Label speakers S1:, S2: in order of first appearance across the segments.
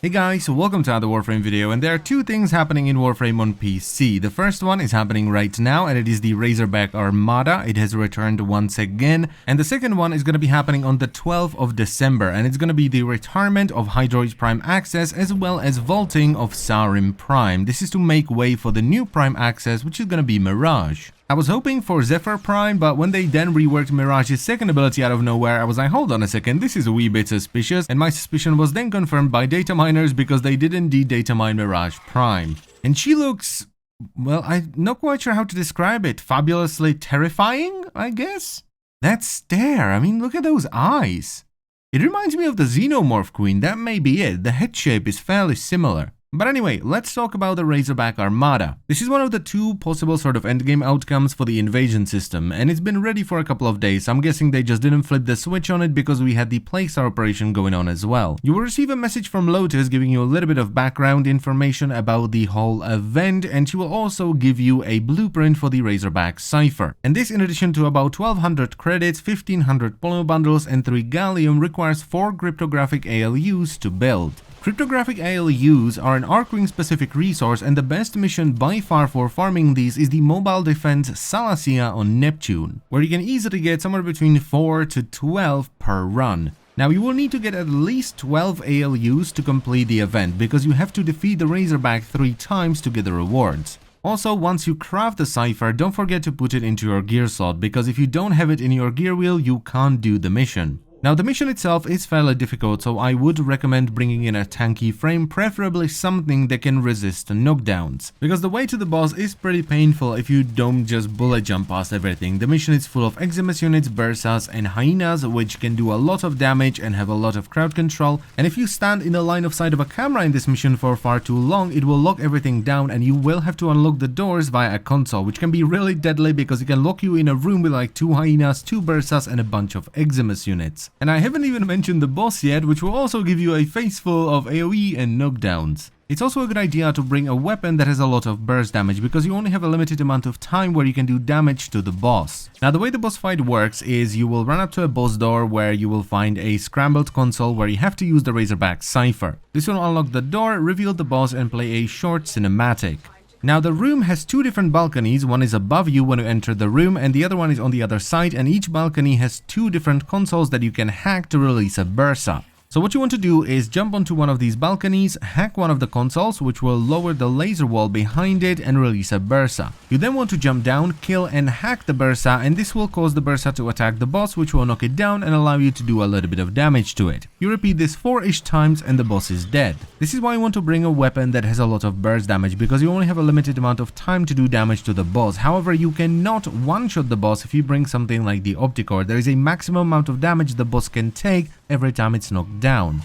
S1: Hey guys, welcome to another Warframe video, and there are two things happening in Warframe on PC. The first one is happening right now, and it is the Razorback Armada. It has returned once again. And the second one is going to be happening on the 12th of December, and it's going to be the retirement of Hydroid Prime Access as well as vaulting of Saurim Prime. This is to make way for the new Prime Access, which is going to be Mirage. I was hoping for Zephyr Prime, but when they then reworked Mirage's second ability out of nowhere, I was like, hold on a second, this is a wee bit suspicious, and my suspicion was then confirmed by data miners because they did indeed data mine Mirage Prime. And she looks, well, I'm not quite sure how to describe it, fabulously terrifying, I guess? That stare, I mean, look at those eyes. It reminds me of the Xenomorph Queen, that may be it, the head shape is fairly similar. But anyway, let's talk about the Razorback Armada. This is one of the two possible sort of endgame outcomes for the invasion system, and it's been ready for a couple of days. I'm guessing they just didn't flip the switch on it because we had the Playstar operation going on as well. You will receive a message from Lotus giving you a little bit of background information about the whole event, and she will also give you a blueprint for the Razorback Cipher. And this, in addition to about 1200 credits, 1500 polymer bundles, and 3 gallium, requires 4 cryptographic ALUs to build. Cryptographic ALUs are an Archwing specific resource, and the best mission by far for farming these is the mobile defense Salacia on Neptune, where you can easily get somewhere between 4 to 12 per run. Now you will need to get at least 12 ALUs to complete the event, because you have to defeat the Razorback 3 times to get the rewards. Also, once you craft the cipher, don't forget to put it into your gear slot, because if you don't have it in your gear wheel, you can't do the mission. Now the mission itself is fairly difficult, so I would recommend bringing in a tanky frame, preferably something that can resist knockdowns. Because the way to the boss is pretty painful if you don't just bullet jump past everything. The mission is full of Eximus units, Bursas and Hyenas, which can do a lot of damage and have a lot of crowd control. And if you stand in the line of sight of a camera in this mission for far too long, it will lock everything down and you will have to unlock the doors via a console, which can be really deadly because it can lock you in a room with like 2 Hyenas, 2 Bursas and a bunch of Eximus units. And I haven't even mentioned the boss yet, which will also give you a face full of AoE and knockdowns. It's also a good idea to bring a weapon that has a lot of burst damage, because you only have a limited amount of time where you can do damage to the boss. Now the way the boss fight works is you will run up to a boss door where you will find a scrambled console where you have to use the Razorback Cipher. This will unlock the door, reveal the boss and play a short cinematic. Now the room has 2 different balconies, one is above you when you enter the room and the other one is on the other side, and each balcony has 2 different consoles that you can hack to release a Bursa. So what you want to do is jump onto one of these balconies, hack one of the consoles, which will lower the laser wall behind it and release a Bursa. You then want to jump down, kill and hack the Bursa, and this will cause the Bursa to attack the boss, which will knock it down and allow you to do a little bit of damage to it. You repeat this 4-ish times and the boss is dead. This is why you want to bring a weapon that has a lot of burst damage, because you only have a limited amount of time to do damage to the boss. However, you cannot one-shot the boss if you bring something like the Opticore. There is a maximum amount of damage the boss can take every time it's knocked down.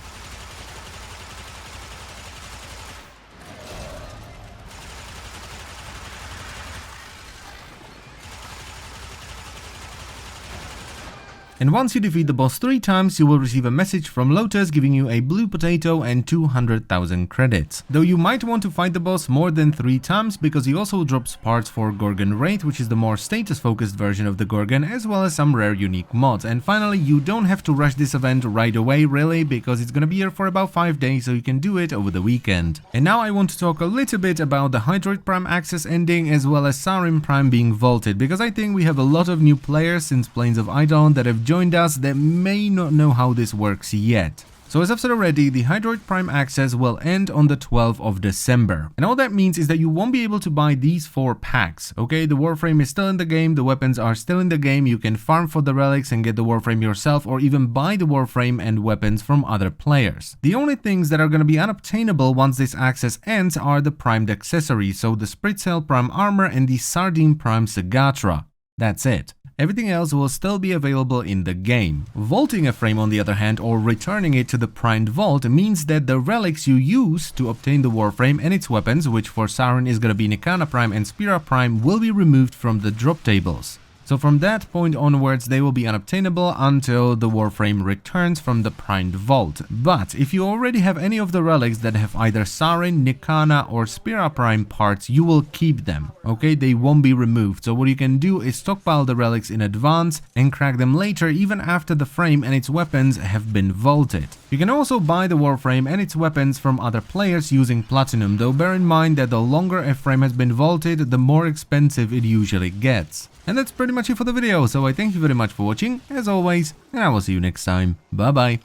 S1: And once you defeat the boss 3 times, you will receive a message from Lotus giving you a blue potato and 200,000 credits. Though you might want to fight the boss more than 3 times, because he also drops parts for Gorgon Wraith, which is the more status-focused version of the Gorgon, as well as some rare unique mods. And finally, you don't have to rush this event right away, really, because it's gonna be here for about 5 days, so you can do it over the weekend. And now I want to talk a little bit about the Hydroid Prime Access ending, as well as Saurim Prime being vaulted, because I think we have a lot of new players since Plains of Eidolon that have joined us that may not know how this works yet. So as I've said already, the Hydroid Prime Access will end on the 12th of December. And all that means is that you won't be able to buy these 4 packs, okay? The Warframe is still in the game, the weapons are still in the game, you can farm for the relics and get the Warframe yourself, or even buy the Warframe and weapons from other players. The only things that are going to be unobtainable once this access ends are the primed accessories, so the Spritsail Prime Armor and the Sardine Prime Sagatra. That's it. Everything else will still be available in the game. Vaulting a frame, on the other hand, or returning it to the primed vault, means that the relics you use to obtain the Warframe and its weapons, which for Sauron is gonna be Nikana Prime and Spira Prime, will be removed from the drop tables. So from that point onwards, they will be unobtainable until the Warframe returns from the primed vault. But if you already have any of the relics that have either Sarin, Nikana or Spira Prime parts, you will keep them, okay? They won't be removed. So what you can do is stockpile the relics in advance and crack them later, even after the frame and its weapons have been vaulted. You can also buy the Warframe and its weapons from other players using Platinum, though bear in mind that the longer a frame has been vaulted, the more expensive it usually gets. And that's pretty much it for the video, so I thank you very much for watching, as always, and I will see you next time. Bye bye.